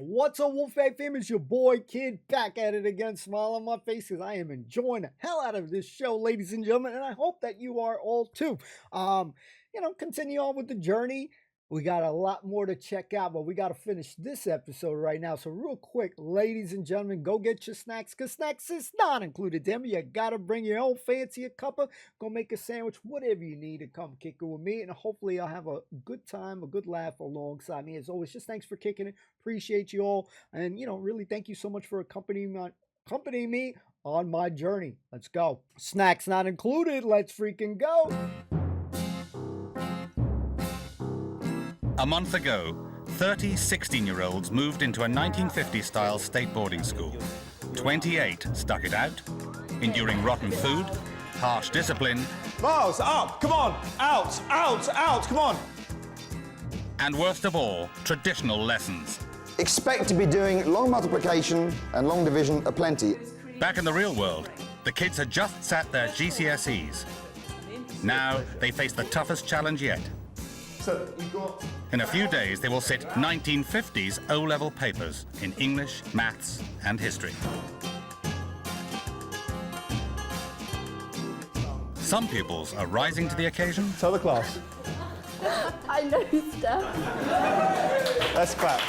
What's up, Wolfpack fam? It's your boy Kid back at it again, smile on my face because I am enjoying the hell out of this show, ladies and gentlemen, and I hope that you are all too. Continue on with the journey. We got a lot more to check out, but we got to finish this episode right now. So real quick, ladies and gentlemen, go get your snacks, because snacks is not included. Damn, you got to bring your own fancy cuppa. Go make a sandwich, whatever you need to come kick it with me. And hopefully I'll have a good time, a good laugh alongside me. As always, just thanks for kicking it. Appreciate you all. And, really thank you so much for accompanying me on my journey. Let's go. Snacks not included. Let's freaking go. A month ago, 30 16-year-olds moved into a 1950s-style state boarding school. 28 stuck it out, enduring rotten food, harsh discipline... Miles, up! Come on! Out! Out! Out! Come on! And worst of all, traditional lessons. Expect to be doing long multiplication and long division aplenty. Back in the real world, the kids had just sat their GCSEs. Now, they face the toughest challenge yet. So, you've got... In a few days, they will sit 1950s O-level papers in English, maths, and history. Some pupils are rising to the occasion. Tell the class. I know, Steph. Let's clap.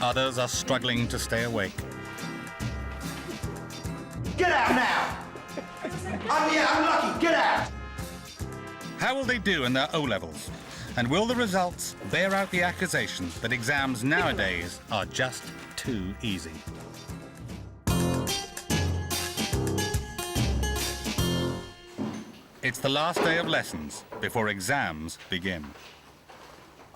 Others are struggling to stay awake. Get out now! I'm lucky, get out! How will they do in their O-levels? And will the results bear out the accusation that exams nowadays are just too easy? It's the last day of lessons before exams begin.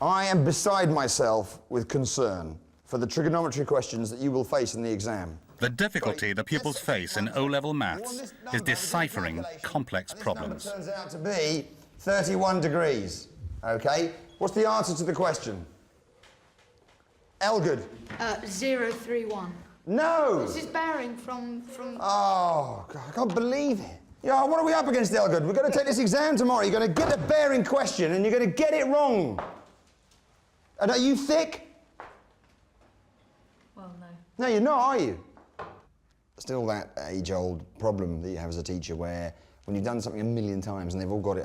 I am beside myself with concern for the trigonometry questions that you will face in the exam. The difficulty the pupils face in O-level maths is deciphering complex problems. This number turns out to be 31 degrees, okay? What's the answer to the question? Elgood. 031. No! This is bearing from... Oh, God, I can't believe it. Yeah, what are we up against, Elgood? We're going to take this exam tomorrow. You're going to get a bearing question and you're going to get it wrong. And are you thick? Well, no. No, you're not, are you? Still that age-old problem that you have as a teacher where when you've done something a million times and they've all got it,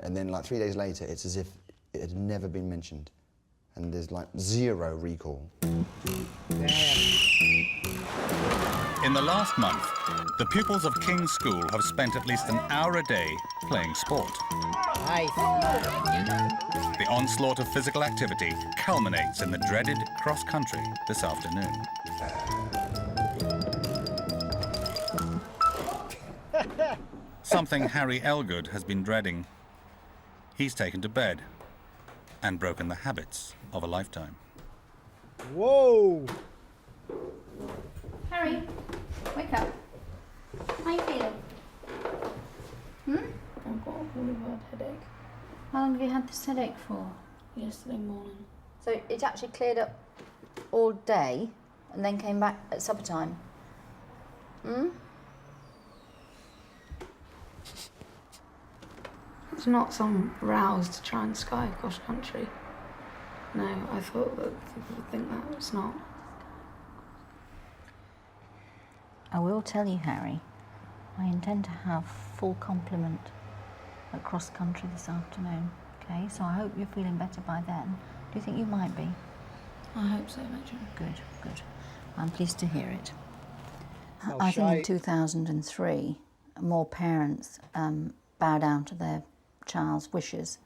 and then like 3 days later, it's as if it had never been mentioned. And there's like zero recall. Damn. In the last month, the pupils of King's School have spent at least an hour a day playing sport. Nice. The onslaught of physical activity culminates in the dreaded cross-country this afternoon. Something Harry Elgood has been dreading. He's taken to bed and broken the habits of a lifetime. Whoa! Harry, wake up. How you feeling? I've got a really bad headache. How long have you had this headache for? Yesterday morning. So it actually cleared up all day and then came back at supper time? It's not some rouse to try and sky across country. No, I thought that people would think that. It's not. I will tell you, Harry, I intend to have full complement at cross country this afternoon, okay? So I hope you're feeling better by then. Do you think you might be? I hope so, Nigel. Good, good. I'm pleased to hear it. No I think shy. in 2003, more parents bow down to their child's wishes,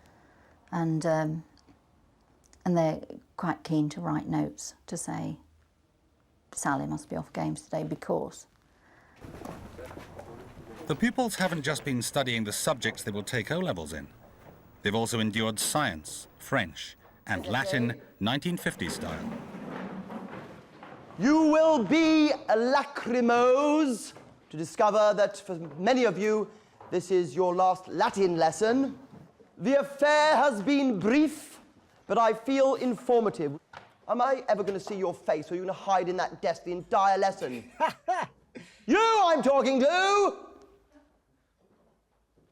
and they're quite keen to write notes to say Sally must be off games today because. The pupils haven't just been studying the subjects they will take O-levels in. They've also endured science, French, and Latin 1950s style. You will be lachrymose to discover that for many of you, this is your last Latin lesson. The affair has been brief, but I feel informative. Am I ever going to see your face, or are you going to hide in that desk the entire lesson? You I'm talking to!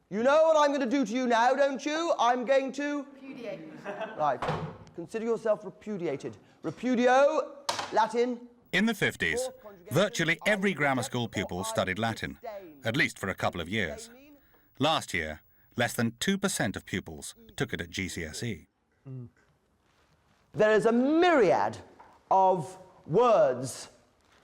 You know what I'm going to do to you now, don't you? I'm going to... Repudiate. Right. consider yourself repudiated. Repudio, Latin. In the 50s, virtually every grammar school pupil studied Latin, at least for a couple of years. Last year, less than 2% of pupils took it at GCSE. There is a myriad of words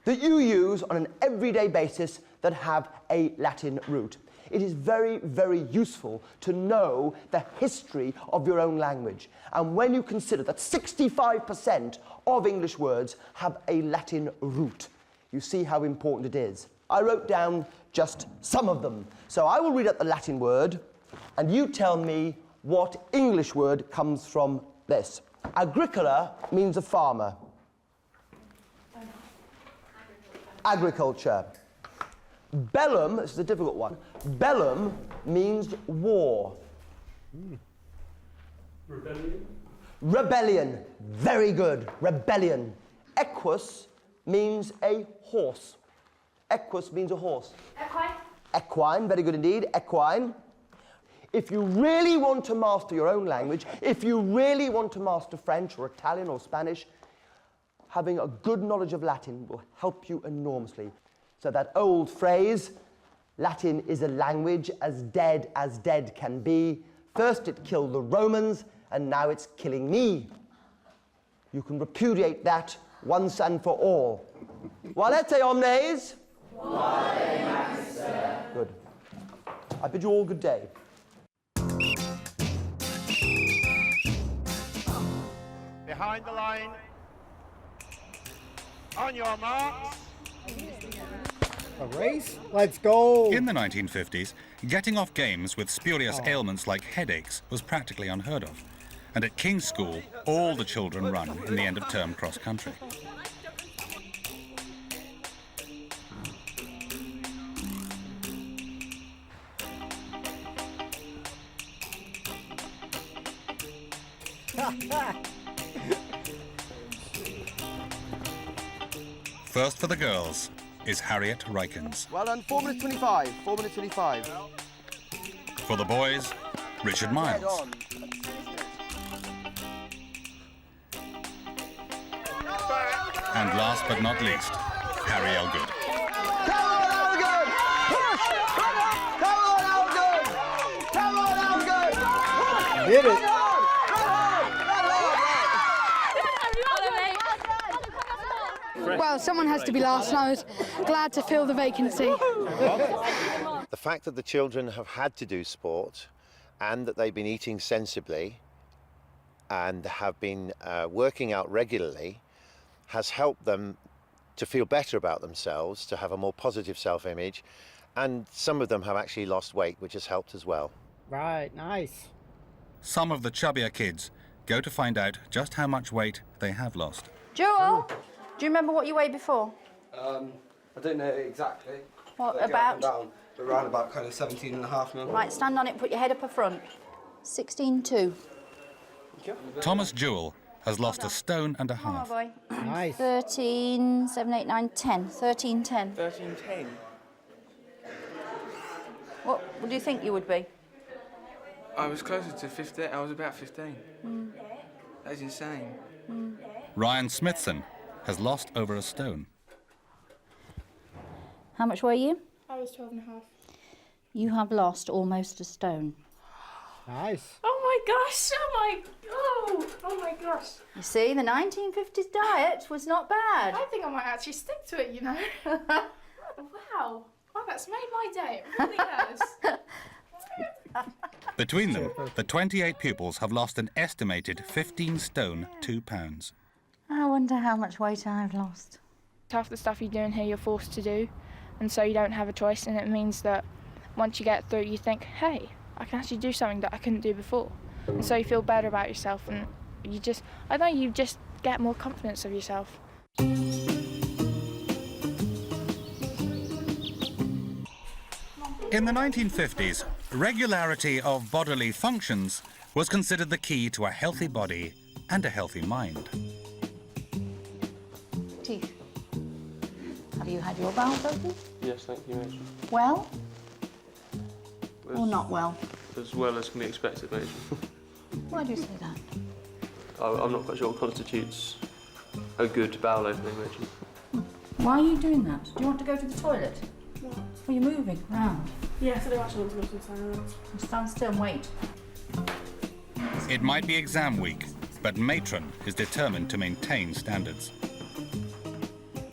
that you use on an everyday basis that have a Latin root. It is very, very useful to know the history of your own language. And when you consider that 65% of English words have a Latin root, you see how important it is. I wrote down just some of them. So I will read out the Latin word, and you tell me what English word comes from this. Agricola means a farmer. Agriculture. Bellum, this is a difficult one. Bellum means war. Rebellion? Rebellion. Very good. Rebellion. Equus means a horse. Equus means a horse. Equine. Equine, very good indeed. Equine. If you really want to master your own language, if you really want to master French or Italian or Spanish, having a good knowledge of Latin will help you enormously. So that old phrase, Latin is a language as dead can be. First it killed the Romans, and now it's killing me. You can repudiate that once and for all. Valete omnes. Good. I bid you all good day. Behind the line. On your marks. A race? Let's go! In the 1950s, getting off games with spurious ailments like headaches was practically unheard of. And at King's School, all the children run in the end-of-term cross-country. First for the girls is Harriet Rykens. Well done, 4 minutes 25. 4 minutes 25. For the boys, Richard Head Miles. on. And last but not least, Harry Elgood. Come on, Elgood! Push! Come on, Elgood! Come on, Elgood! Push! Did it! Come on! Well, someone has to be last, and I was glad to fill the vacancy. The fact that the children have had to do sport and that they've been eating sensibly and have been working out regularly has helped them to feel better about themselves, to have a more positive self-image, and some of them have actually lost weight, which has helped as well. Right, nice. Some of the chubbier kids go to find out just how much weight they have lost. Joel, do you remember what you weighed before? I don't know exactly. What They go up and about? down, but around about kind of 17.5 now. Right, stand on it, put your head up a front. 16.2. Thomas Jewell has lost a stone and a Come on, half. boy. Nice. 13, 7, 8, 9, 10. 13.10. 13.10. What do you think you would be? I was closer to 15. I was about 15. That is insane. Ryan Smithson has lost over a stone. How much were you? I was 12.5. You have lost almost a stone. Nice. Oh my gosh! Oh my gosh! You see, the 1950s diet was not bad. I think I might actually stick to it, you know. Wow, that's made my day. It really has. Between them, the 28 pupils have lost an estimated 15 stone, 2 pounds. I wonder how much weight I've lost. Half the stuff you do in here, you're forced to do, and so you don't have a choice. And it means that once you get through, you think, "Hey, I can actually do something that I couldn't do before," and so you feel better about yourself, and you just get more confidence of yourself. In the 1950s, regularity of bodily functions was considered the key to a healthy body and a healthy mind. Teeth. Have you had your bowels open? Yes, thank you, Major. Well? Or not well? As well as can be expected, Major. Why do you say that? I'm not quite sure what constitutes a good bowel opening, Richie. Why are you doing that? Do you want to go to the toilet? What? Well, you're moving round. Yes, I do actually want to go to the toilet. Stand still and wait. It might be exam week, but Matron is determined to maintain standards.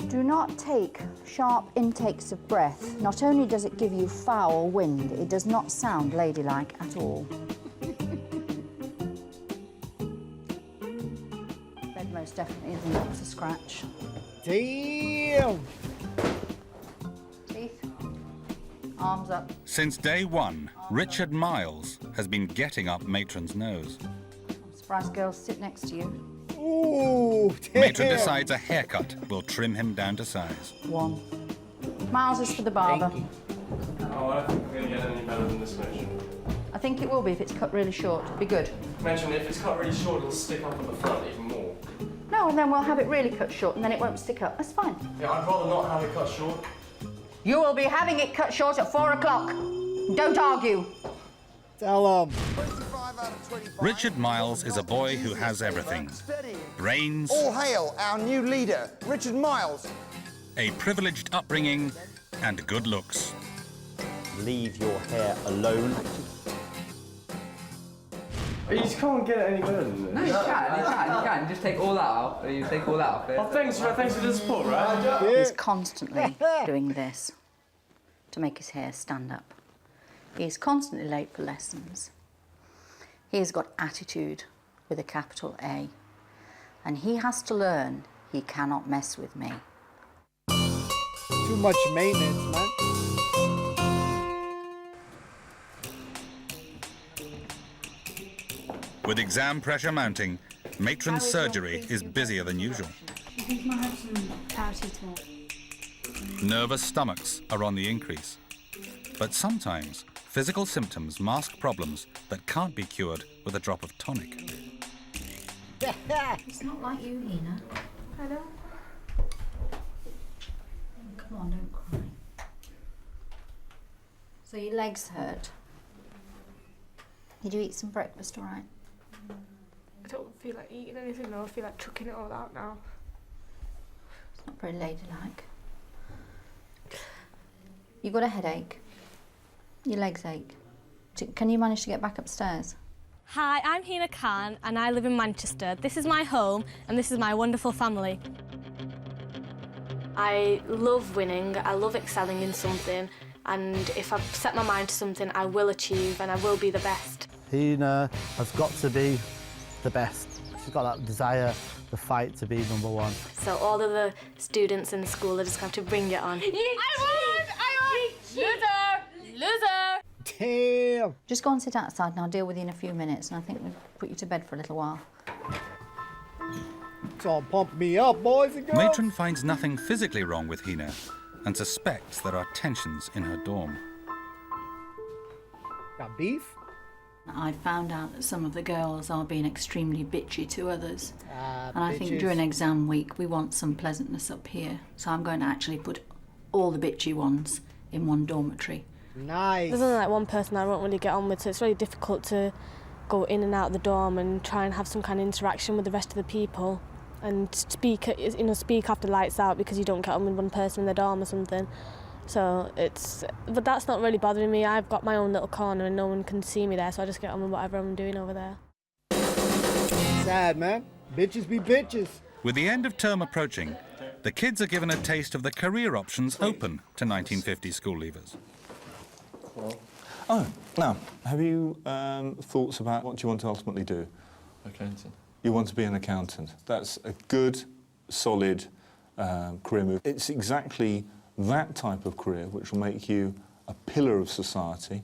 Do not take sharp intakes of breath. Not only does it give you foul wind, it does not sound ladylike at all. Bed most definitely isn't up to scratch. Damn! Teeth. Arms up. Since day one, Richard Miles has been getting up Matron's nose. I'm surprised girls sit next to you. Ooh, damn. Matron decides a haircut will trim him down to size. 1. Miles is for the barber. Oh, I don't think we're going to get any better than this motion. I think it will be if it's cut really short. Be good. Mention if it's cut really short, it'll stick up at the front even more. No, and then we'll have it really cut short and then it won't stick up. That's fine. Yeah, I'd rather not have it cut short. You will be having it cut short at 4 o'clock. Don't argue. Tell him. Richard Miles is a boy who has everything. Brains, All hail our new leader, Richard Miles. a privileged upbringing, and good looks. Leave your hair alone. You just can't get it any better than this. No, you can. Just take all that out. You take all that off it. Oh, thanks for the support, right? He's constantly doing this to make his hair stand up. He's constantly late for lessons. He has got attitude with a capital A. And he has to learn he cannot mess with me. Too much maintenance, man. With exam pressure mounting, Matron's surgery is busier than usual. I think I have some paracetamol. Nervous stomachs are on the increase. But sometimes, physical symptoms mask problems that can't be cured with a drop of tonic. It's not like you, Hina. I know. Come on, don't cry. So your legs hurt. Did you eat some breakfast, all right? I don't feel like eating anything though. I feel like chucking it all out now. It's not very ladylike. You got a headache. Your legs ache. Can you manage to get back upstairs? Hi, I'm Hina Khan and I live in Manchester. This is my home and this is my wonderful family. I love winning, I love excelling in something, and if I've set my mind to something, I will achieve and I will be the best. Hina has got to be the best. She's got that desire, the fight to be number one. So all of the students in the school are just going to bring it on. I won! Loser! Loser! Damn! Just go and sit outside and I'll deal with you in a few minutes, and I think we'll put you to bed for a little while. It's all pump me up, boys and girls. Matron finds nothing physically wrong with Hina and suspects there are tensions in her dorm. Got beef? I found out that some of the girls are being extremely bitchy to others. And I think bitches. during exam week we want some pleasantness up here. So I'm going to actually put all the bitchy ones in one dormitory. Nice. There's only like one person I won't really get on with, so it's really difficult to go in and out of the dorm and try and have some kind of interaction with the rest of the people and speak after lights out because you don't get on with one person in the dorm or something. So but that's not really bothering me. I've got my own little corner and no one can see me there, so I just get on with whatever I'm doing over there. Sad, man. Bitches be bitches. With the end of term approaching, the kids are given a taste of the career options open to 1950 school leavers. Oh, now, have you thoughts about what you want to ultimately do? Accountant. You want to be an accountant. That's a good, solid career move. It's exactly that type of career which will make you a pillar of society.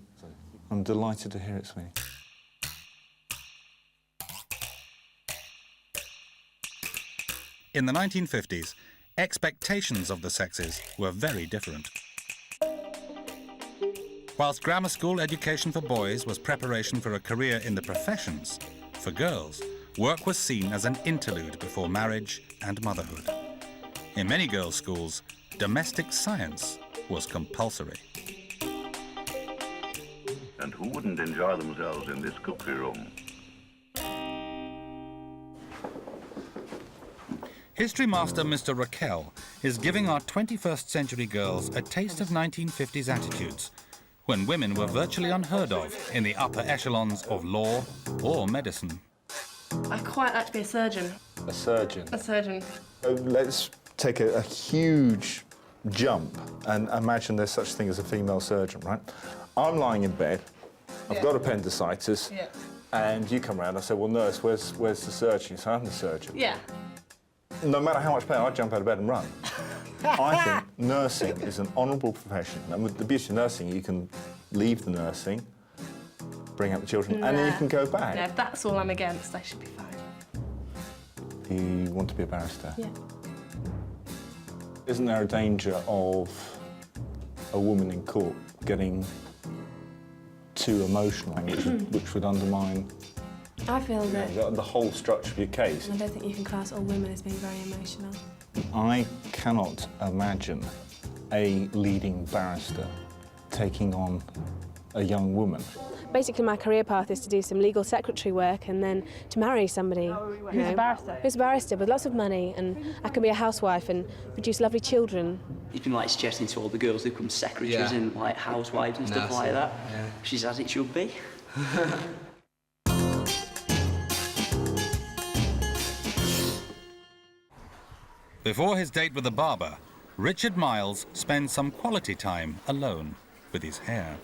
I'm delighted to hear it, Sweeney. In the 1950s, expectations of the sexes were very different. Whilst grammar school education for boys was preparation for a career in the professions, for girls, work was seen as an interlude before marriage and motherhood. In many girls' schools, domestic science was compulsory. And who wouldn't enjoy themselves in this cookery room? History master Mr. Raquel is giving our 21st century girls a taste of 1950s attitudes, when women were virtually unheard of in the upper echelons of law or medicine. I'd quite like to be a surgeon. A surgeon? A surgeon. Let's take a huge jump and imagine there's such a thing as a female surgeon, right? I'm lying in bed, I've got appendicitis, and you come round, I say, well, nurse, where's the surgeon? So I'm the surgeon. Yeah. No matter how much pain, I'd jump out of bed and run. I think nursing is an honourable profession. And with the beauty of nursing, you can leave the nursing, bring up the children, and then you can go back. No, if that's all I'm against, I should be fine. You want to be a barrister? Yeah. Isn't there a danger of a woman in court getting too emotional, which would undermine I feel that the whole structure of your case? I don't think you can class all women as being very emotional. I cannot imagine a leading barrister taking on a young woman. Basically, my career path is to do some legal secretary work and then to marry somebody. Who's a barrister? Who's a barrister with lots of money, and I can be a housewife and produce lovely children. He's been like suggesting to all the girls who become secretaries and like housewives and stuff like that. Yeah. She's as it should be. Before his date with the barber, Richard Miles spends some quality time alone with his hair.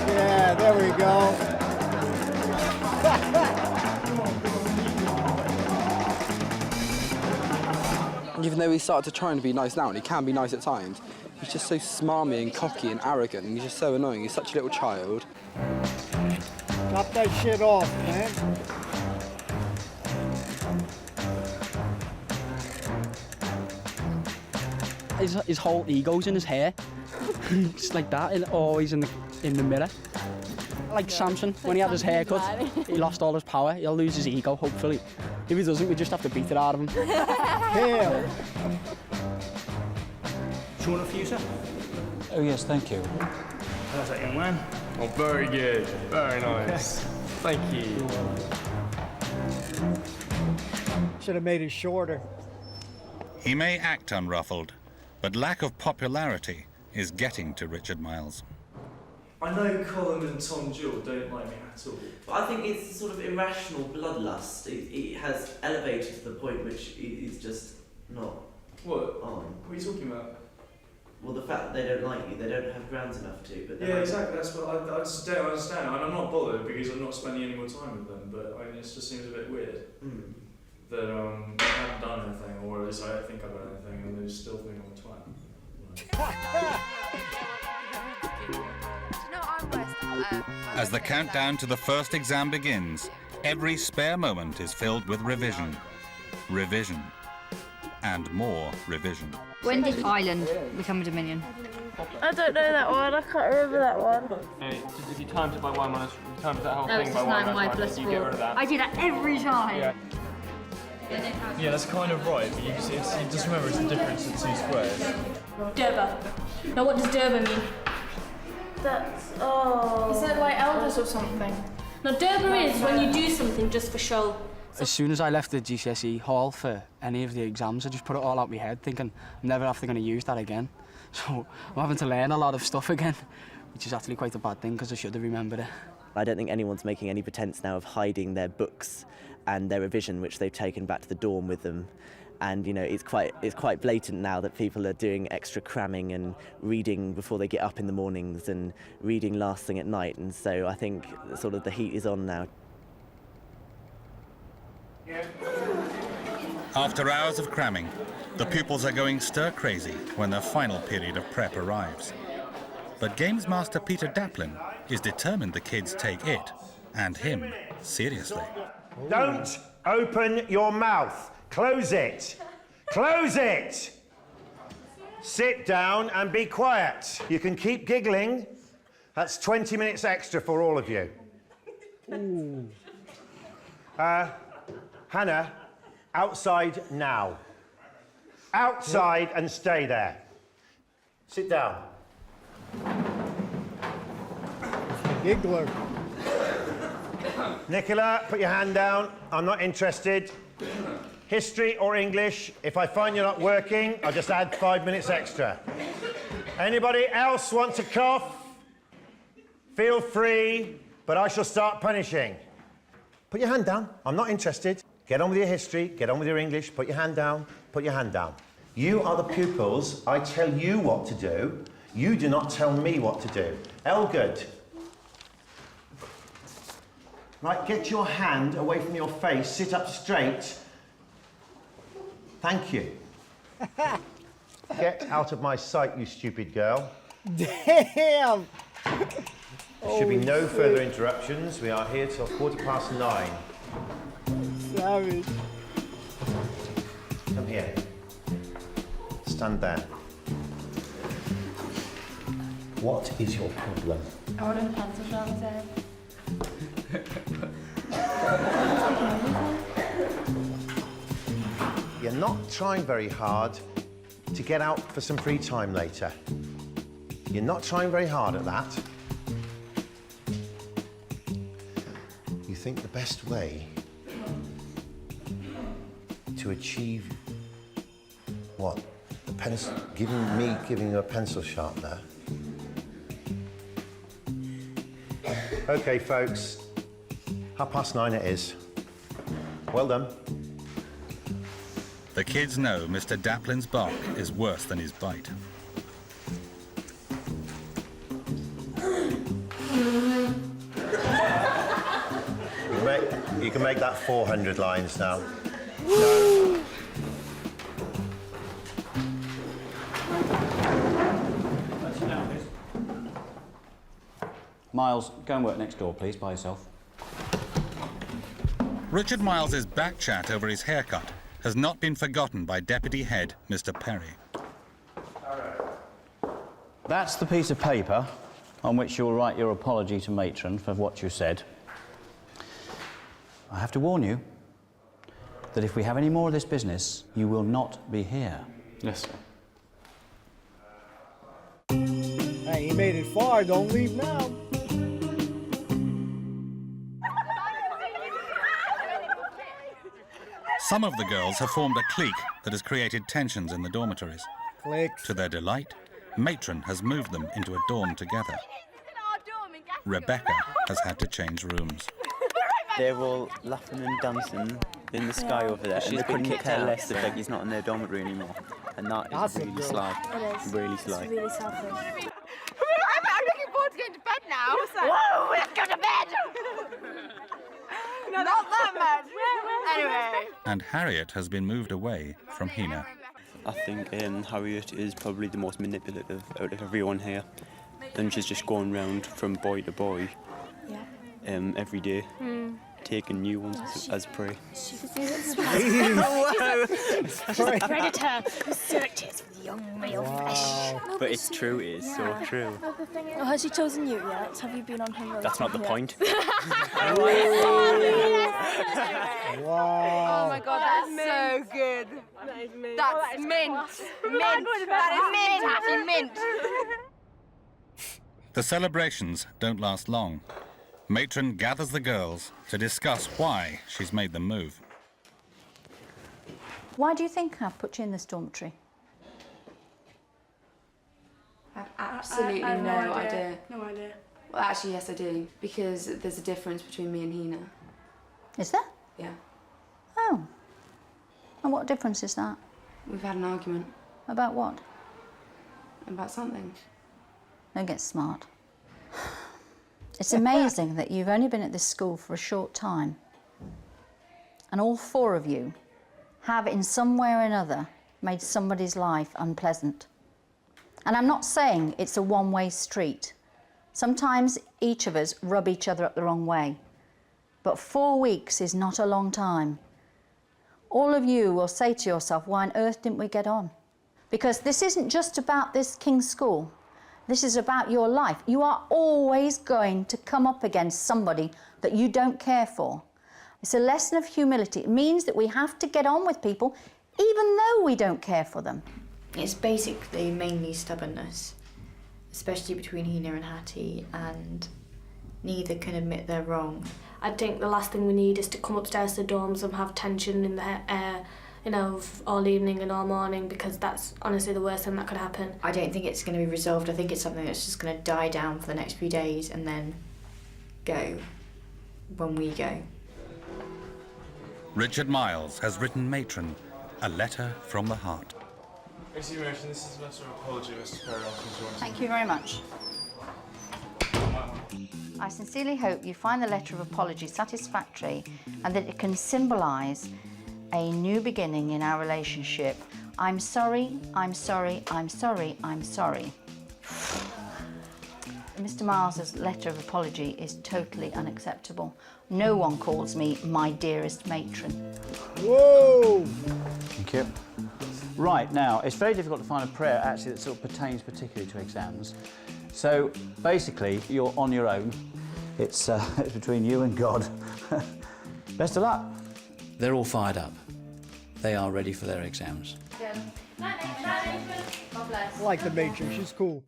Yeah, there we go. Even though he's started to try and be nice now, and he can be nice at times, he's just so smarmy and cocky and arrogant, and he's just so annoying. He's such a little child. Drop that shit off, man. His whole ego's in his hair, just like that, and always in the mirror. Like Samson, when he had his hair cut, he lost all his power. He'll lose his ego, hopefully. If he doesn't, we just have to beat it out of him. Hell. Do you want a fuser? Oh yes, thank you. How's that, young man? Oh, very good. Very nice. Thank you. Should have made it shorter. He may act unruffled, but lack of popularity is getting to Richard Miles. I know Colin and Tom Jewell don't like me at all. But I think it's sort of irrational bloodlust. It has elevated to the point which is just not What? on. What are you talking about? Well, the fact that they don't like you, they don't have grounds enough to. But Yeah, exactly. That's what I just don't understand. And I'm not bothered because I'm not spending any more time with them. But I mean, it just seems a bit weird that I haven't done anything, or at least I don't think I've done anything, and they just still think I'm a twat. As the countdown to the first exam begins, every spare moment is filled with revision, revision, and more revision. When did Ireland become a dominion? I don't know that one. I can't remember that one. If you times it by y minus, you times that whole No, thing it's by just y 9y minus plus 1, 4. you get rid of that. I do that every time. Yeah. Yeah, that's kind of right, but you just remember it's the difference of two squares. Durba. Now, what does Durba mean? That's Is it like elders or something? Now, Durba is when you do something just for show. As soon as I left the GCSE hall for any of the exams, I just put it all out my head, thinking I'm never after going to use that again. So I'm having to learn a lot of stuff again, which is actually quite a bad thing because I should have remembered it. I don't think anyone's making any pretense now of hiding their books and their revision, which they've taken back to the dorm with them. And you know, it's quite blatant now that people are doing extra cramming and reading before they get up in the mornings and reading last thing at night. And so I think sort of the heat is on now. After hours of cramming, the pupils are going stir-crazy when their final period of prep arrives. But Games Master Peter Daplin is determined the kids take it, and him, seriously. Don't open your mouth. Close it. Close it! Sit down and be quiet. You can keep giggling. That's 20 minutes extra for all of you. Hannah, outside now. Outside and stay there. Sit down. Giggler. Nicola, put your hand down. I'm not interested. History or English, if I find you're not working, I'll just add 5 minutes extra. Anybody else want to cough? Feel free, but I shall start punishing. Put your hand down. I'm not interested. Get on with your history, get on with your English, put your hand down, put your hand down. You are the pupils. I tell you what to do. You do not tell me what to do. Elgood. Right, get your hand away from your face, sit up straight. Thank you. Get out of my sight, you stupid girl. Damn! There should be no further interruptions. We are here till 9:15. Savage. Come here. Stand there. What is your problem? I wanted a pencil sharpener. You're not trying very hard to get out for some free time later. You're not trying very hard at that. You think the best way to achieve what? The pencil, giving you a pencil sharpener. Okay, folks. 9:30 it is. Well done. The kids know Mr. Daplin's bark is worse than his bite. You can make that 400 lines now. No. Miles, go and work next door, please, by yourself. Richard Miles's back chat over his haircut has not been forgotten by Deputy Head Mr. Perry. That's the piece of paper on which you'll write your apology to Matron for what you said. I have to warn you that if we have any more of this business, you will not be here. Yes, sir. Hey, he made it far. Don't leave now. Some of the girls have formed a clique that has created tensions in the dormitories. Cliques. To their delight, Matron has moved them into a dorm together. Rebecca has had to change rooms. They're all laughing and dancing in the sky over there, and they couldn't care less that Becky's not in their dormitory anymore. And that is really sly. It is. Really sly. It's really selfish. I'm looking forward to going to bed now. Whoa, let's go to bed! No, not that bad. Anyway. And Harriet has been moved away from Hina. I think Harriet is probably the most manipulative out of everyone here. And she's just going round from boy to boy every day, taking new ones as prey. She's a predator who searches for young male flesh. But it's true, it is so true. Oh, has she chosen you yet? Have you been on her road? That's not the point. Wow. Oh my god, that's so good. That's mint. Mint. That is mint. The celebrations don't last long. Matron gathers the girls to discuss why she's made them move. Why do you think I've put you in this dormitory? I've absolutely no idea. No idea. Well, actually, yes, I do. Because there's a difference between me and Hina. Is there? Yeah. Oh. And what difference is that? We've had an argument. About what? About something. Don't get smart. It's amazing that you've only been at this school for a short time, and all four of you have, in some way or another, made somebody's life unpleasant. And I'm not saying it's a one-way street. Sometimes each of us rub each other up the wrong way. But 4 weeks is not a long time. All of you will say to yourself, why on earth didn't we get on? Because this isn't just about this King's School. This is about your life. You are always going to come up against somebody that you don't care for. It's a lesson of humility. It means that we have to get on with people even though we don't care for them. It's basically mainly stubbornness, especially between Hina and Hattie, and neither can admit they're wrong. I think the last thing we need is to come upstairs to the dorms and have tension in the air, you know, all evening and all morning, because that's honestly the worst thing that could happen. I don't think it's going to be resolved. I think it's something that's just going to die down for the next few days and then go when we go. Richard Miles has written Matron a letter from the heart. Excuse me, this is a letter of apology, Mr. Perry. Thank you very much. I sincerely hope you find the letter of apology satisfactory and that it can symbolise a new beginning in our relationship. I'm sorry, I'm sorry, I'm sorry, I'm sorry. Mr. Miles's letter of apology is totally unacceptable. No one calls me my dearest matron. Whoa! Thank you. Right, now, it's very difficult to find a prayer actually that sort of pertains particularly to exams. So, basically, you're on your own. It's between you and God. Best of luck. They're all fired up. They are ready for their exams. I like the matron, she's cool.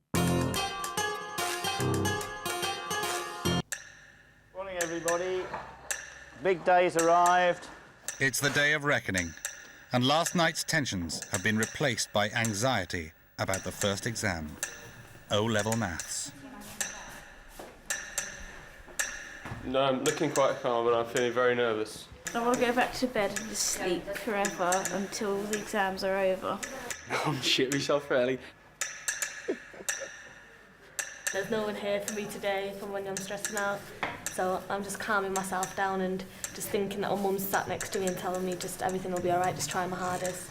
Morning, everybody. Big day's arrived. It's the day of reckoning, and last night's tensions have been replaced by anxiety about the first exam, O-level maths. No, I'm looking quite calm, but I'm feeling very nervous. I want to go back to bed and just sleep forever until the exams are over. I'm shit myself early. There's no one here for me today from when I'm stressing out, so I'm just calming myself down and just thinking that my mum's sat next to me and telling me just everything will be all right, just try my hardest.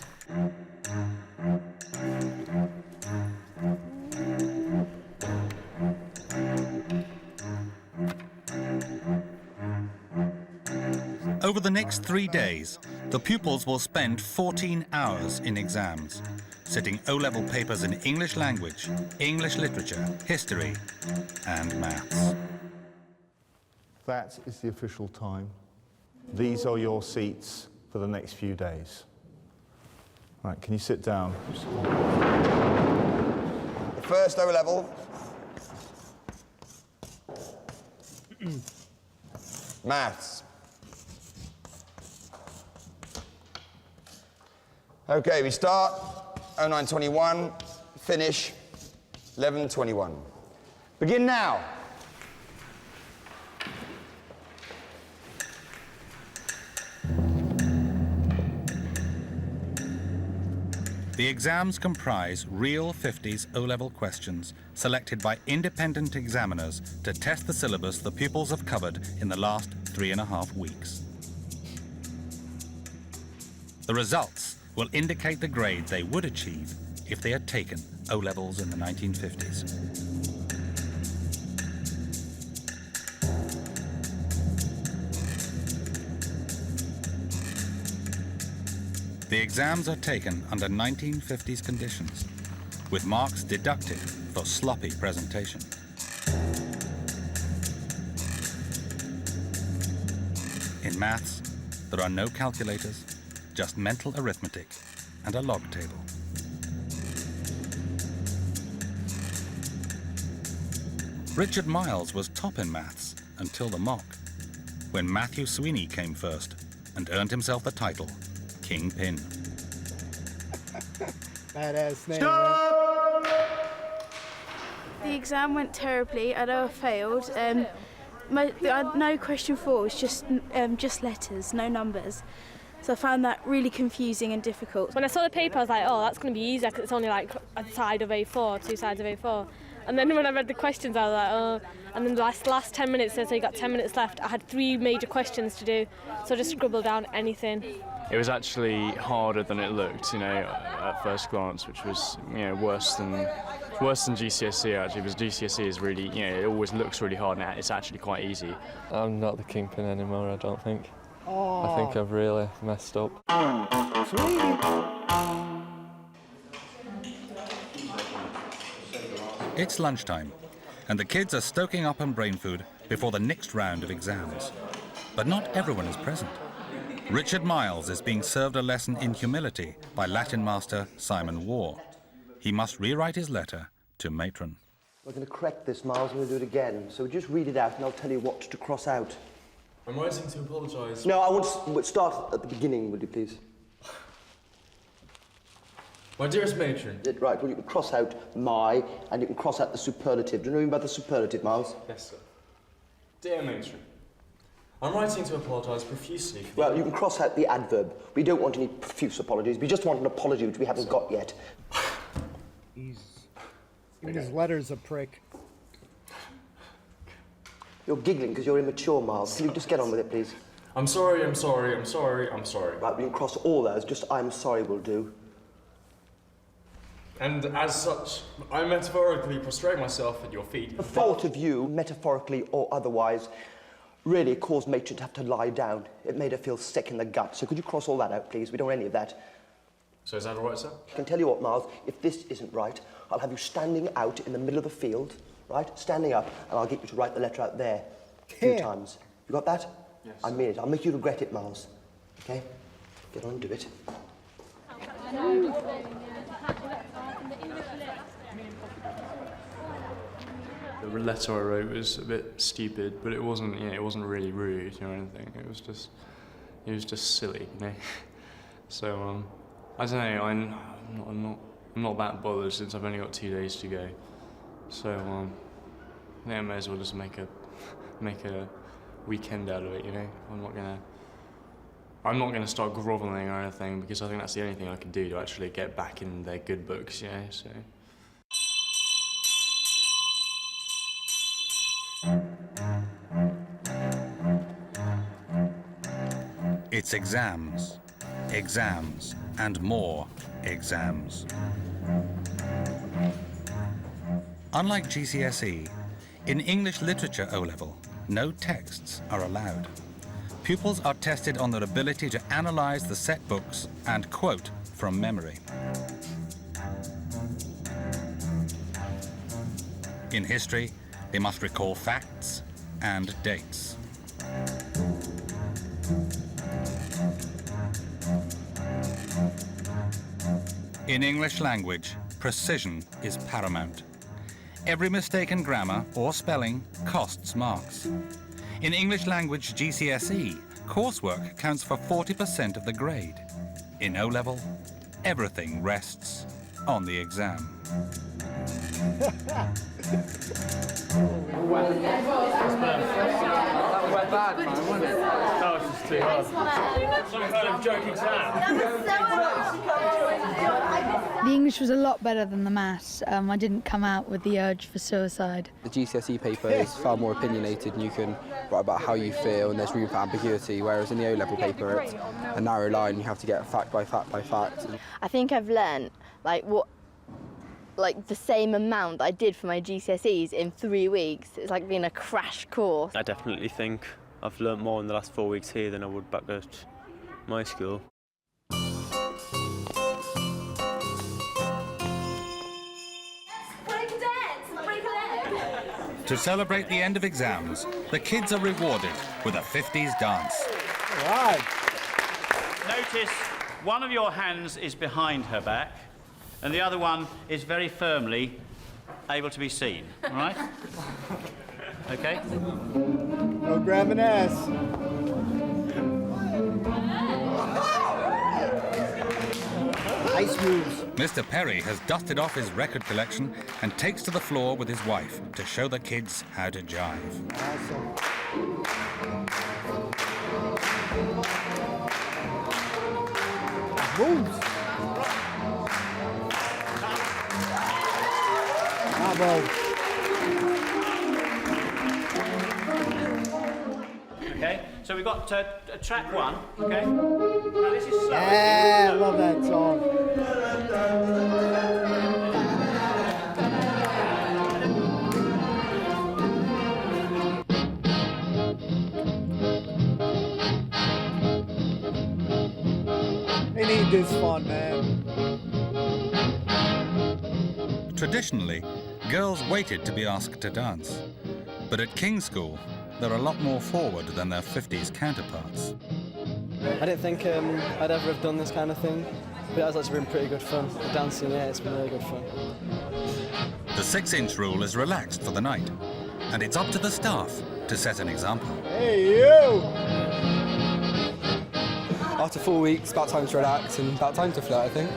Over the next 3 days, the pupils will spend 14 hours in exams, sitting O-level papers in English language, English literature, history, and maths. That is the official time. These are your seats for the next few days. Right, can you sit down? The first O-level. Maths. Okay, we start 0921, finish 1121. Begin now. The exams comprise real 50s O-level questions selected by independent examiners to test the syllabus the pupils have covered in the last 3.5 weeks. The results will indicate the grade they would achieve if they had taken O-levels in the 1950s. The exams are taken under 1950s conditions, with marks deducted for sloppy presentation. In maths, there are no calculators, just mental arithmetic and a log table. Richard Miles was top in maths until the mock, when Matthew Sweeney came first and earned himself the title Kingpin. Badass name. Stop! The exam went terribly. I know I failed. No question 4 was just letters, no numbers. So I found that really confusing and difficult. When I saw the paper, I was like, oh, that's going to be easier because it's only like a side of A4, 2 sides of A4. And then when I read the questions, I was like, oh. And then the last 10 minutes, so you got 10 minutes left, I had 3 major questions to do, so I just scribbled down anything. It was actually harder than it looked, you know, at first glance, which was, you know, worse than GCSE actually, because GCSE is really, you know, it always looks really hard and it's actually quite easy. I'm not the kingpin anymore, I don't think. Oh. I think I've really messed up. It's lunchtime, and the kids are stoking up on brain food before the next round of exams. But not everyone is present. Richard Miles is being served a lesson in humility by Latin master Simon Waugh. he must rewrite his letter to matron. We're going to correct this, Miles, and we'll do it again. So just read it out and I'll tell you what to cross out. I'm writing to apologise. No, I want to start at the beginning, would you please? My dearest matron. Right, well, you can cross out my, and you can cross out the superlative. Do you know what I mean by the superlative, Miles? Yes, sir. Dear matron, I'm writing to apologise profusely for Well, you can cross out the adverb. We don't want any profuse apologies. We just want an apology, which we haven't got yet. Even his letter's a prick. You're giggling because you're immature, Miles. Can you just get on with it, please? I'm sorry, I'm sorry, I'm sorry, I'm sorry. Right, we can cross all those. Just I'm sorry will do. And as such, I metaphorically prostrate myself at your feet. The thought of you, metaphorically or otherwise, really caused Matron to have to lie down. It made her feel sick in the gut. So could you cross all that out, please? We don't want any of that. So is that all right, sir? I can tell you what, Miles, if this isn't right, I'll have you standing out in the middle of the field, right? Standing up, and I'll get you to write the letter out there a few times. You got that? Yes. I mean it. I'll make you regret it, Miles. Okay? Get on and do it. The letter I wrote was a bit stupid, but it wasn't, you know, it wasn't really rude or anything. It was just silly, you know. So I don't know. I'm not that bothered since I've only got 2 days to go. So yeah, I may as well just make a weekend out of it, you know. I'm not gonna start grovelling or anything because I think that's the only thing I can do to actually get back in their good books, you know. So. It's exams, exams, and more exams. Unlike GCSE, in English Literature O-Level, no texts are allowed. Pupils are tested on their ability to analyse the set books and quote from memory. In history, they must recall facts and dates. In English language, precision is paramount. Every mistake in grammar or spelling costs marks. In English language GCSE, coursework counts for 40% of the grade. In O-Level, everything rests on the exam. That was bad, man, wasn't it? That was just too hard. Some kind of joke exam. The English was a lot better than the maths. I didn't come out with the urge for suicide. The GCSE paper is far more opinionated and you can write about how you feel and there's room for ambiguity, whereas in the O-Level paper it's a narrow line, you have to get fact by fact by fact. I think I've learned the same amount I did for my GCSEs in 3 weeks. It's like being a crash course. I definitely think I've learnt more in the last 4 weeks here than I would back at my school. To celebrate the end of exams, the kids are rewarded with a 50s dance. All right. Notice one of your hands is behind her back and the other one is very firmly able to be seen, all right? Okay? No grabbing ass. Nice moves. Mr. Perry has dusted off his record collection and takes to the floor with his wife to show the kids how to jive. Awesome. Moves. Bravo. Okay, so we've got track one, okay? Now this is slow. Yeah, I love that song. They need this fun, man. Traditionally, girls waited to be asked to dance. But at King's School, they're a lot more forward than their 50s counterparts. I didn't think I'd ever have done this kind of thing. But that's actually been pretty good fun. The dancing there, it's been really good fun. The 6-inch rule is relaxed for the night, and it's up to the staff to set an example. Hey, you! After 4 weeks, about time to relax and about time to flirt, I think.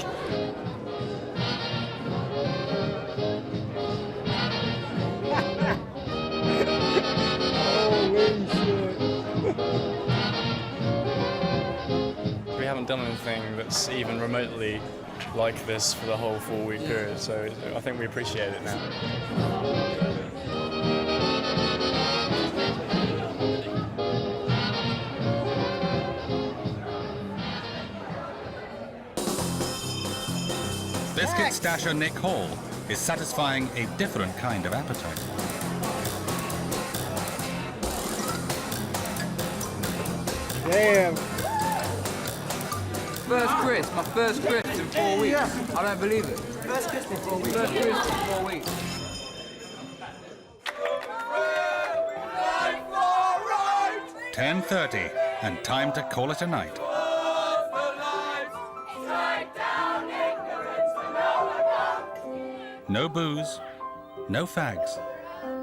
We haven't done anything that's even remotely like this for the whole 4-week period, so I think we appreciate it now. Biscuit stasher Nick Hall is satisfying a different kind of appetite. Damn. First crisp, my first crisp in 4 weeks. I don't believe it. First crisp in 4 weeks. First crisp in 4 weeks. 10:30, and time to call it a night. No booze, no fags,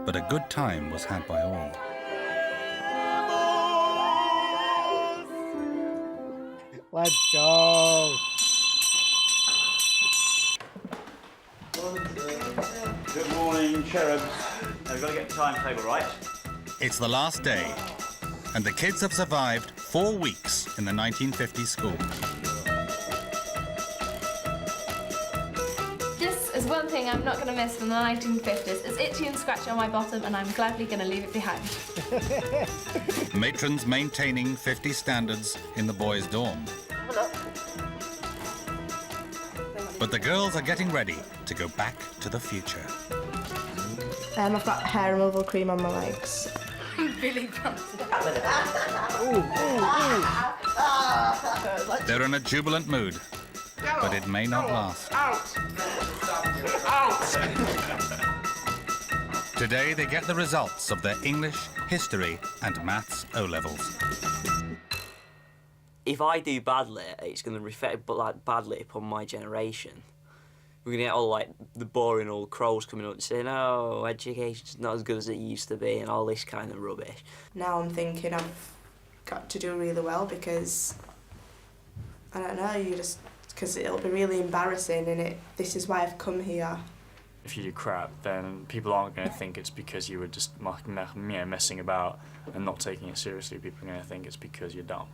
but a good time was had by all. Let's go. Good morning, cherubs. Now we've got to get the timetable right. It's the last day, and the kids have survived 4 weeks in the 1950 school. This is one thing I'm not going to miss from the 1950s. It's itchy and scratchy on my bottom, and I'm gladly going to leave it behind. Matrons maintaining 50 standards in the boys' dorm. But the girls are getting ready to go back to the future. I've got hair removal cream on my legs. Billy They're in a jubilant mood, but it may not last. Out! Today they get the results of their English, history and maths O-levels. If I do badly, it's going to reflect badly upon my generation. We're going to get all the boring old crows coming up and saying, oh, education's not as good as it used to be and all this kind of rubbish. Now I'm thinking I've got to do really well because, I don't know, because it'll be really embarrassing and this is why I've come here. If you do crap, then people aren't going to think it's because you were just messing about and not taking it seriously. People are going to think it's because you're dumb.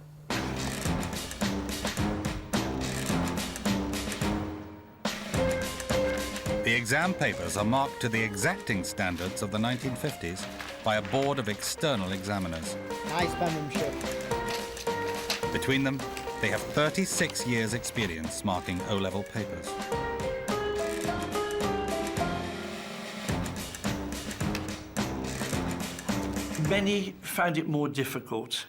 The exam papers are marked to the exacting standards of the 1950s by a board of external examiners. Nice penmanship. Between them, they have 36 years' experience marking O-level papers. Many found it more difficult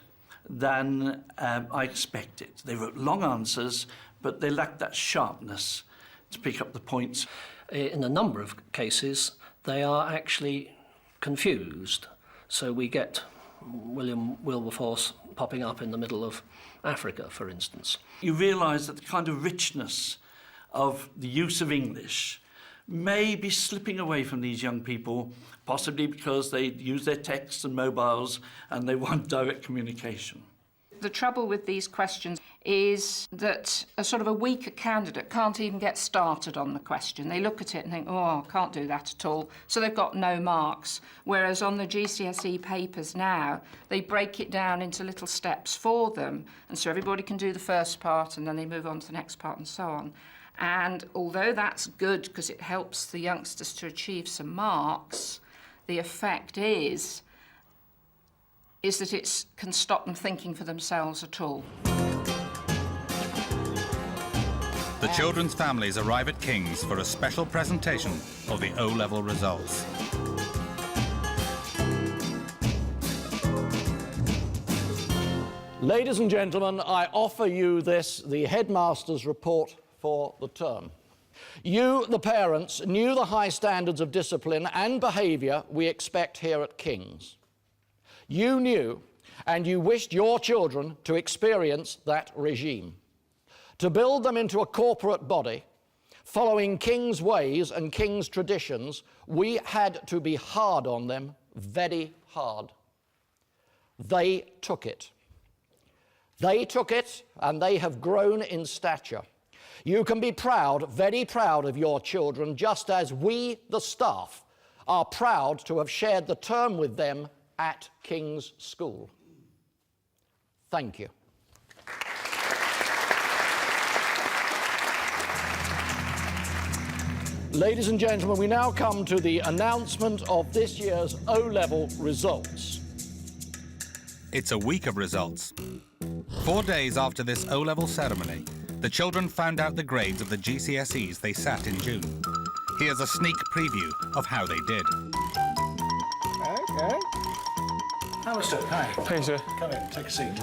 than I expected. They wrote long answers, but they lacked that sharpness to pick up the points. In a number of cases, they are actually confused. So we get William Wilberforce popping up in the middle of Africa, for instance. You realise that the kind of richness of the use of English may be slipping away from these young people, possibly because they use their texts and mobiles and they want direct communication. The trouble with these questions is that a sort of a weaker candidate can't even get started on the question. They look at it and think, oh, I can't do that at all, so they've got no marks. Whereas on the GCSE papers now, they break it down into little steps for them, and so everybody can do the first part and then they move on to the next part and so on. And although that's good because it helps the youngsters to achieve some marks, the effect is that it can stop them thinking for themselves at all. The children's families arrive at King's for a special presentation of the O-level results. Ladies and gentlemen, I offer you the headmaster's report for the term. You, the parents, knew the high standards of discipline and behaviour we expect here at King's. You knew, and you wished your children to experience that regime. To build them into a corporate body, following King's ways and King's traditions, we had to be hard on them, very hard. They took it. They took it, and they have grown in stature. You can be proud, very proud of your children, just as we, the staff, are proud to have shared the term with them at King's School. Thank you. Ladies and gentlemen, we now come to the announcement of this year's O-level results. It's a week of results. 4 days after this O-level ceremony, the children found out the grades of the GCSEs they sat in June. Here's a sneak preview of how they did. Okay. Alistair, hi. Hey, sir. Come in, take a seat.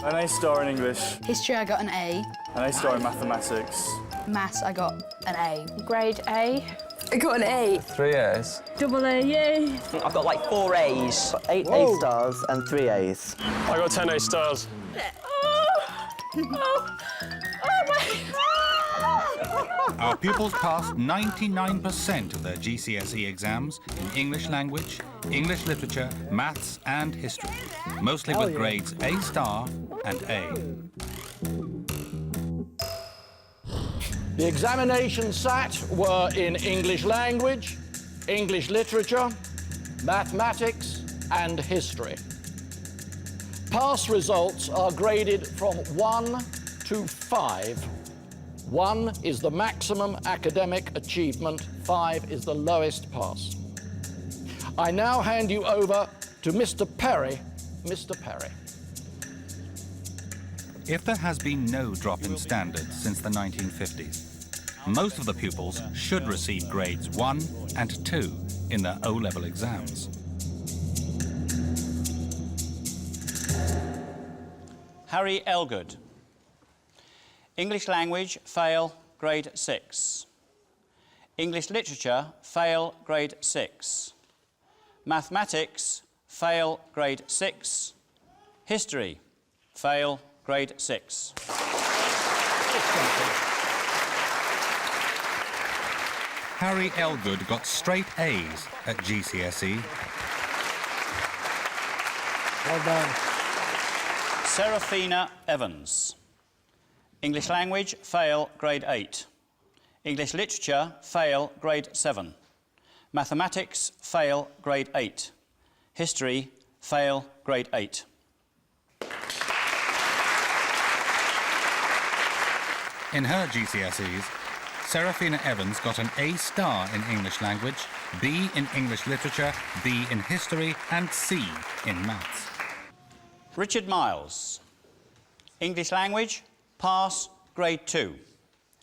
An A star in English. History, I got an A. An A star in mathematics. Maths, I got an A. Grade A. I got an A. 3 A's. Double A, yay. I've got like 4 A's. 8 A stars and 3 A's. I got 10 A stars. Our pupils passed 99% of their GCSE exams in English language, English literature, maths and history, mostly with grades A star and A. The examinations sat were in English language, English literature, mathematics, and history. Pass results are graded from 1 to 5. 1 is the maximum academic achievement, 5 is the lowest pass. I now hand you over to Mr. Perry. Mr. Perry. If there has been no drop in standards since the 1950s, most of the pupils should receive grades 1 and 2 in their O-level exams. Harry Elgood. English language, fail, grade 6. English literature, fail, grade 6. Mathematics, fail, grade 6. History, fail, grade 6. Harry Elgood got straight A's at GCSE. Well done. Seraphina Evans. English language, fail, grade 8. English literature, fail, grade 7. Mathematics, fail, grade 8. History, fail, grade 8. In her GCSEs, Seraphina Evans got an A star in English language, B in English literature, B in history, and C in maths. Richard Miles. English language, pass, grade 2.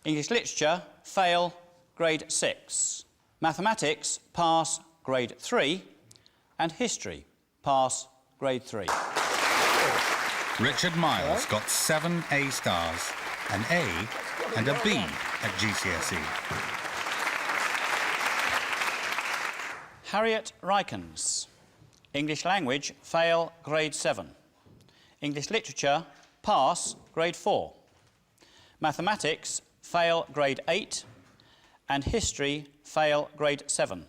English literature, fail, grade 6. Mathematics, pass, grade 3. And history, pass, grade 3. Richard Miles got 7 A stars, an A and a B at GCSE. Harriet Rykens. English language, fail, grade 7. English literature, pass, grade 4. Mathematics, fail, grade 8. And history, fail, grade 7.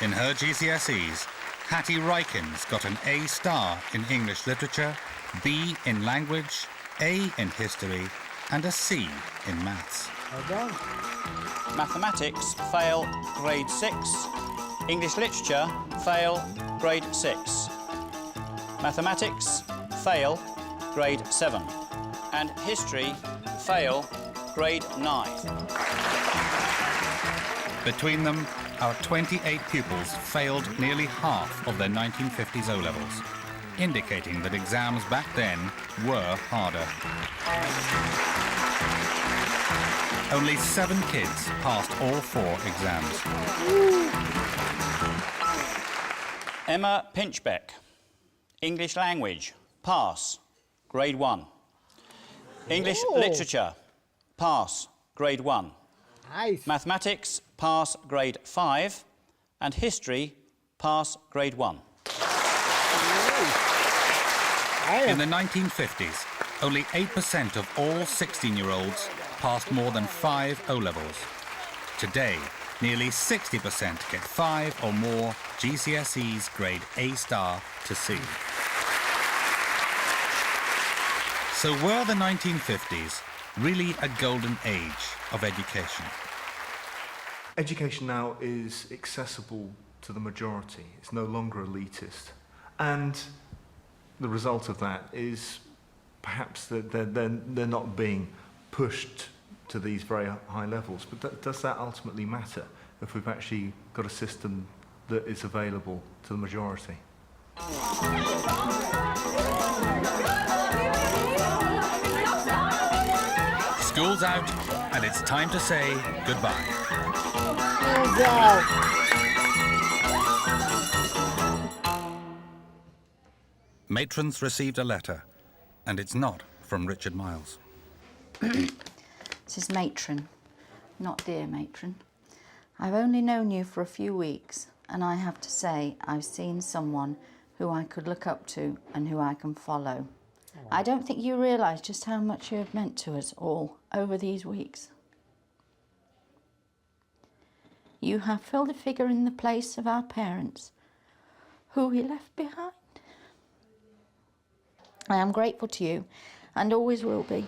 In her GCSEs, Hattie Rykens got an A star in English literature, B in language, A in history, and a C in maths. Well done. Mathematics, fail, grade 6. English literature, fail, grade 6. Mathematics, fail, grade 7. And history, fail, grade 9. Between them, our 28 pupils failed nearly half of their 1950s O-levels, indicating that exams back then were harder. Only 7 kids passed all 4 exams. Emma Pinchbeck. English language, pass, grade 1. English literature, pass, grade 1. Nice. Mathematics, pass, grade 5. And history, pass, grade 1. In the 1950s, only 8% of all 16-year-olds passed more than 5 O-levels. Today, nearly 60% get 5 or more GCSEs grade A* to C. So were the 1950s really a golden age of education? Education now is accessible to the majority. It's no longer elitist. And the result of that is perhaps that they're not being pushed to these very high levels. But does that ultimately matter if we've actually got a system that is available to the majority? School's out, and it's time to say goodbye. School's out. Matrons received a letter, and it's not from Richard Miles. This is Matron, not dear Matron. I've only known you for a few weeks, and I have to say I've seen someone who I could look up to and who I can follow. I don't think you realise just how much you have meant to us all over these weeks. You have filled a figure in the place of our parents, who we left behind. I am grateful to you, and always will be.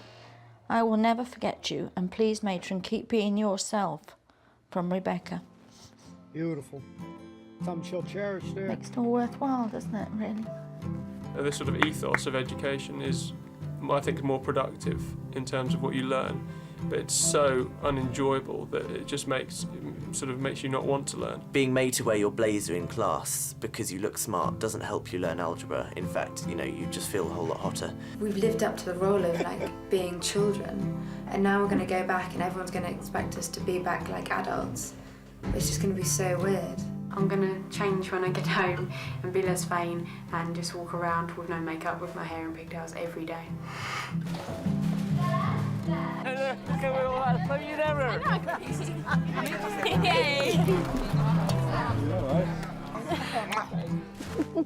I will never forget you, and please, Matron, keep being yourself. From Rebecca. Beautiful. Something she'll cherish there. Makes it all worthwhile, doesn't it, really? This sort of ethos of education is, I think, more productive in terms of what you learn, but it's so unenjoyable that it just makes you not want to learn. Being made to wear your blazer in class because you look smart doesn't help you learn algebra. In fact, you just feel a whole lot hotter. We've lived up to the role of being children, and now we're going to go back and everyone's going to expect us to be back like adults. It's just going to be so weird. I'm going to change when I get home and be less vain and just walk around with no makeup, with my hair and pigtails every day.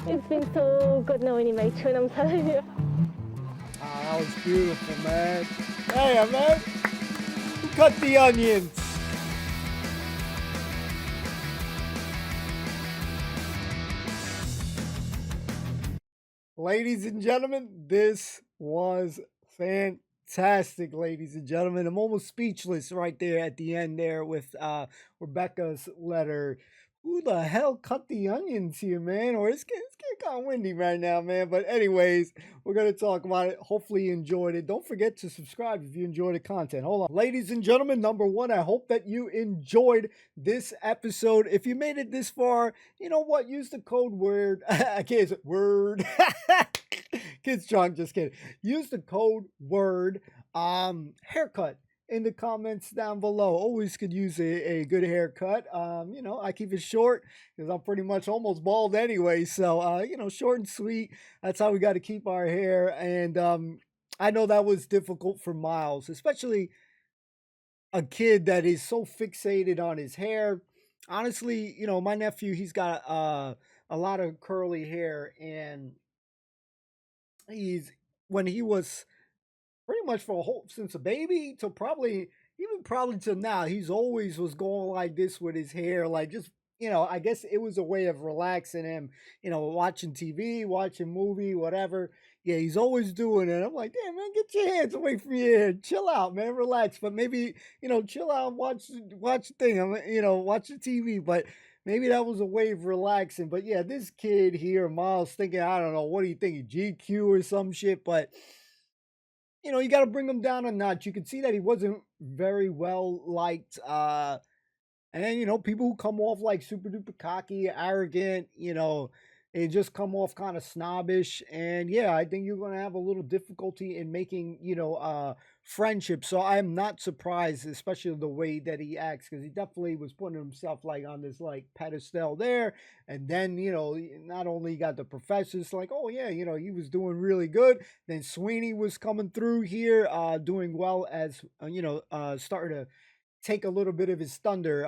It's been so good knowing you, Matron, I'm telling you. That was beautiful, man. Hey, man. Who cut the onions? Ladies and gentlemen, this was fantastic, ladies and gentlemen. I'm almost speechless right there at the end there with Rebecca's letter. Who the hell cut the onions here, man? Or it's getting kind of windy right now, man. But anyways, we're going to talk about it. Hopefully you enjoyed it. Don't forget to subscribe if you enjoy the content. Hold on. Ladies and gentlemen, number one, I hope that you enjoyed this episode. If you made it this far, you know what? Use the code word. I can't say word. Kids drunk, just kidding. Use the code word haircut in the comments down below. Always could use a good haircut. I keep it short because I'm pretty much almost bald anyway. So, short and sweet. That's how we got to keep our hair. And I know that was difficult for Miles, especially a kid that is so fixated on his hair. Honestly, my nephew, he's got a lot of curly hair, and when he was pretty much since a baby to probably till now, he's always was going like this with his hair, like just, I guess it was a way of relaxing him, watching TV, watching movie, whatever. Yeah, he's always doing it. I'm like, damn, man, get your hands away from your hair. Chill out, man, relax. But maybe, chill out, watch the thing, watch the TV. But maybe that was a way of relaxing. But yeah, this kid here, Miles, thinking, I don't know, what do you think, GQ or some shit? But you got to bring him down a notch. You can see that he wasn't very well liked. And then, people who come off like super duper cocky, arrogant, they just come off kind of snobbish. And yeah, I think you're going to have a little difficulty in making, friendship. So I am not surprised, especially the way that he acts, because he definitely was putting himself like on this like pedestal there. And then, not only got the professors like, oh yeah, he was doing really good. Then Sweeney was coming through here, doing well as, starting to take a little bit of his thunder.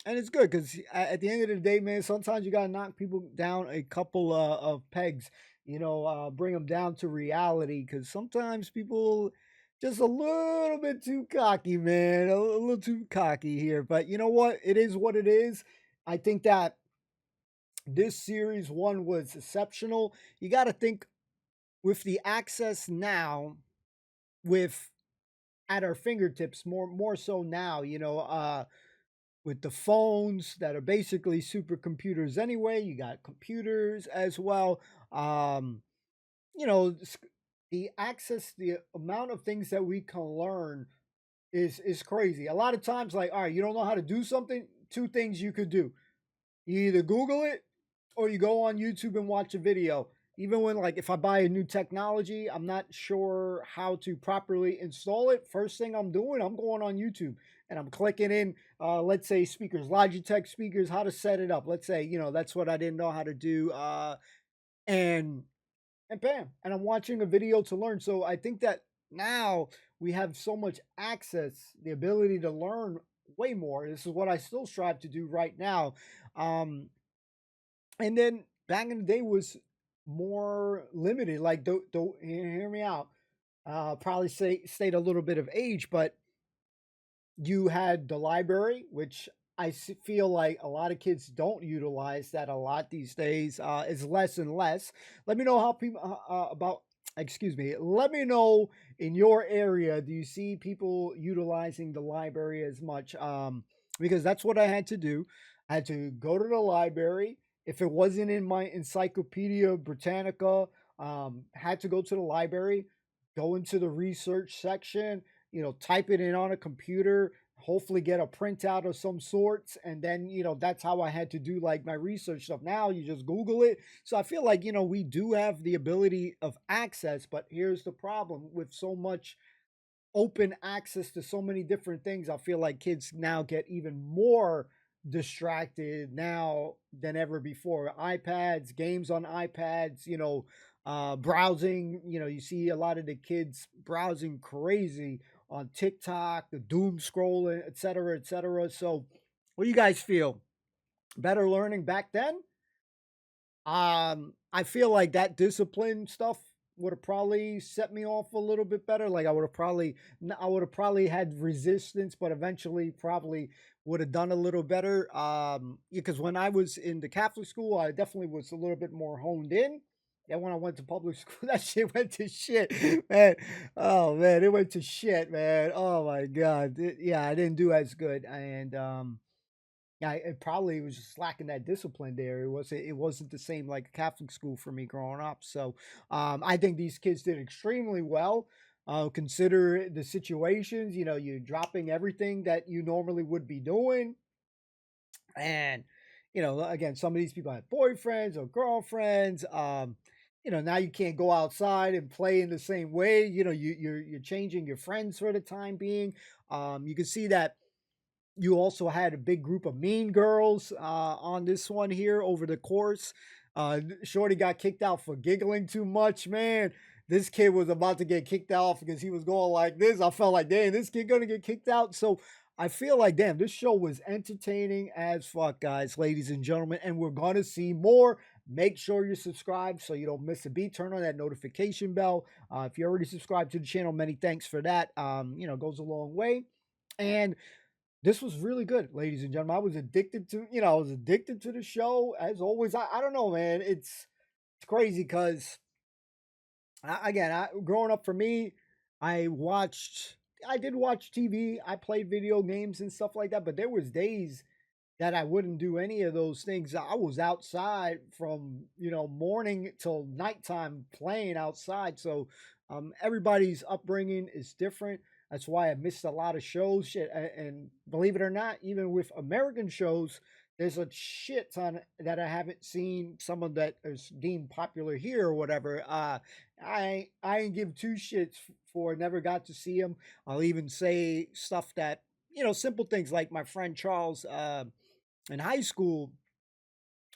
And it's good because at the end of the day, man, sometimes you got to knock people down a couple of pegs, bring them down to reality, because sometimes people just a little bit too cocky, man, a little too cocky here. But you know what? It is what it is. I think that this series one was exceptional. You got to think with the access now, with at our fingertips, more so now, with the phones that are basically supercomputers anyway. You got computers as well. The access, the amount of things that we can learn is crazy. A lot of times, like, all right, you don't know how to do something. Two things you could do: you either Google it or you go on YouTube and watch a video. Even when, like, if I buy a new technology, I'm not sure how to properly install it. First thing I'm doing, I'm going on YouTube and I'm clicking in, let's say, speakers, Logitech speakers, how to set it up. Let's say, that's what I didn't know how to do. And bam, and I'm watching a video to learn. So I think that now we have so much access, the ability to learn way more. This is what I still strive to do right now. And then back in the day was more limited. Like, don't hear me out. Probably state a little bit of age, but you had the library, which I feel like a lot of kids don't utilize that a lot these days. It's less and less. Let me know how people let me know in your area, do you see people utilizing the library as much? Because that's what I had to do. I had to go to the library. If it wasn't in my Encyclopedia Britannica, had to go to the library, go into the research section, type it in on a computer, hopefully get a printout of some sorts. And then, that's how I had to do like my research stuff. Now you just Google it. So I feel like, we do have the ability of access, but here's the problem with so much open access to so many different things. I feel like kids now get even more distracted now than ever before. iPads, games on iPads, browsing, you see a lot of the kids browsing crazy on TikTok, the doom scrolling, et cetera, et cetera. So what do you guys feel? Better learning back then? I feel like that discipline stuff would have probably set me off a little bit better. Like I would have probably had resistance, but eventually probably would have done a little better. Because when I was in the Catholic school, I definitely was a little bit more honed in. And when I went to public school, that shit went to shit, man. Oh man, it went to shit, man. Oh my God. I didn't do as good. And yeah, it probably was just lacking that discipline there. It wasn't the same like Catholic school for me growing up. So I think these kids did extremely well. Consider the situations, you're dropping everything that you normally would be doing. And, again, some of these people have boyfriends or girlfriends. Now you can't go outside and play in the same way. You're changing your friends for the time being. You can see that you also had a big group of mean girls on this one here over the course. Shorty got kicked out for giggling too much, man. This kid was about to get kicked out because he was going like this. I felt like, damn, this kid gonna get kicked out. So I feel like, damn, this show was entertaining as fuck, guys, ladies and gentlemen. And we're gonna see more. Make sure you're subscribed so you don't miss a beat. Turn on that notification bell. If you're already subscribed to the channel, many thanks for that. Goes a long way. And this was really good, ladies and gentlemen. I was addicted to the show as always. I don't know, man. It's crazy because growing up for me, I did watch TV. I played video games and stuff like that, but there was days that I wouldn't do any of those things. I was outside from, morning till nighttime playing outside. So everybody's upbringing is different. That's why I missed a lot of shows. Shit, and believe it or not, even with American shows, there's a shit ton that I haven't seen. Someone that is deemed popular here or whatever. I ain't give two shits for. Never got to see them. I'll even say stuff that simple things like my friend Charles in high school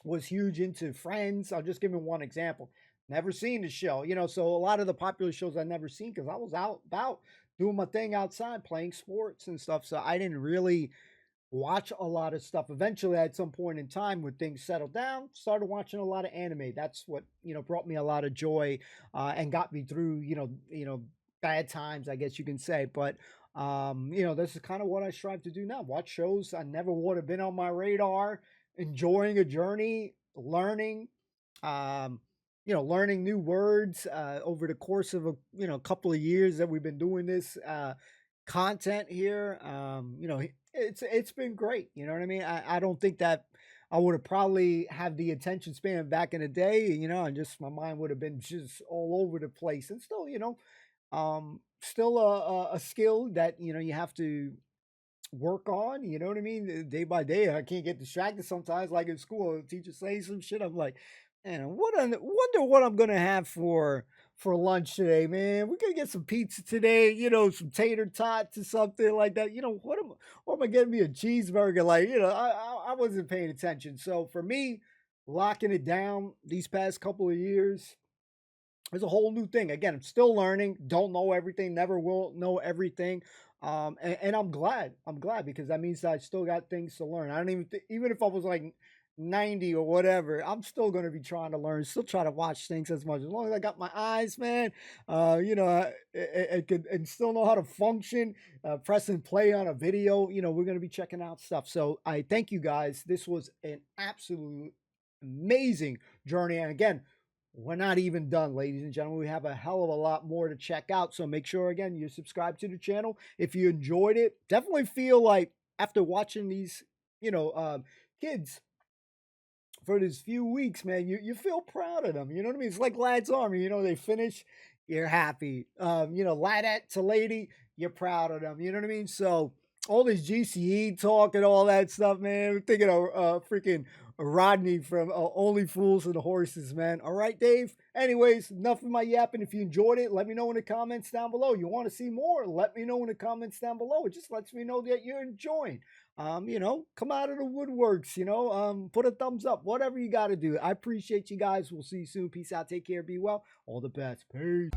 was huge into Friends. I'll just give him one example. Never seen the show, so a lot of the popular shows I never seen because I was out about doing my thing outside, playing sports and stuff. So I didn't really watch a lot of stuff. Eventually, at some point in time, when things settled down, started watching a lot of anime. That's what, you know, brought me a lot of joy and got me through, you know, bad times, I guess you can say. But you know, this is kind of what I strive to do now. Watch shows I never would have been on my radar, enjoying a journey, learning, you know, learning new words over the course of a couple of years that we've been doing this content here. You know, it's been great. You know what I mean? I don't think that I would have probably had the attention span back in the day, you know, and just my mind would have been just all over the place. And still, you know, still a skill that, you know, you have to work on, you know what I mean? Day by day, I can't get distracted sometimes. Like in school, the teacher saying some shit, I'm like, man, wonder what I'm gonna have for lunch today, man. We're gonna get some pizza today, you know, some tater tots or something like that. You know, what am I getting me a cheeseburger? Like, you know, I wasn't paying attention. So for me, locking it down these past couple of years, it's a whole new thing. Again, I'm still learning, don't know everything, never will know everything. And I'm glad because that means that I still got things to learn. I don't even if I was like 90 or whatever, I'm still going to be trying to learn, still try to watch things as long as I got my eyes, man. You know, I could and still know how to function, press and play on a video. You know, we're going to be checking out stuff. So I thank you guys. This was an absolute amazing journey. And again, we're not even done, ladies and gentlemen. We have a hell of a lot more to check out. So make sure, again, you subscribe to the channel. If you enjoyed it, definitely feel like after watching these, you know, kids for these few weeks, man, you feel proud of them. You know what I mean? It's like Lad's Army. You know, they finish, you're happy. You know, Ladette to Lady, you're proud of them. You know what I mean? So all this GCE talk and all that stuff, man. I'm thinking of freaking Rodney from Only Fools and Horses, man. All right, Dave? Anyways, enough of my yapping. If you enjoyed it, let me know in the comments down below. You want to see more? Let me know in the comments down below. It just lets me know that you're enjoying. You know, come out of the woodworks, you know, put a thumbs up, whatever you got to do. I appreciate you guys. We'll see you soon. Peace out. Take care. Be well. All the best. Peace.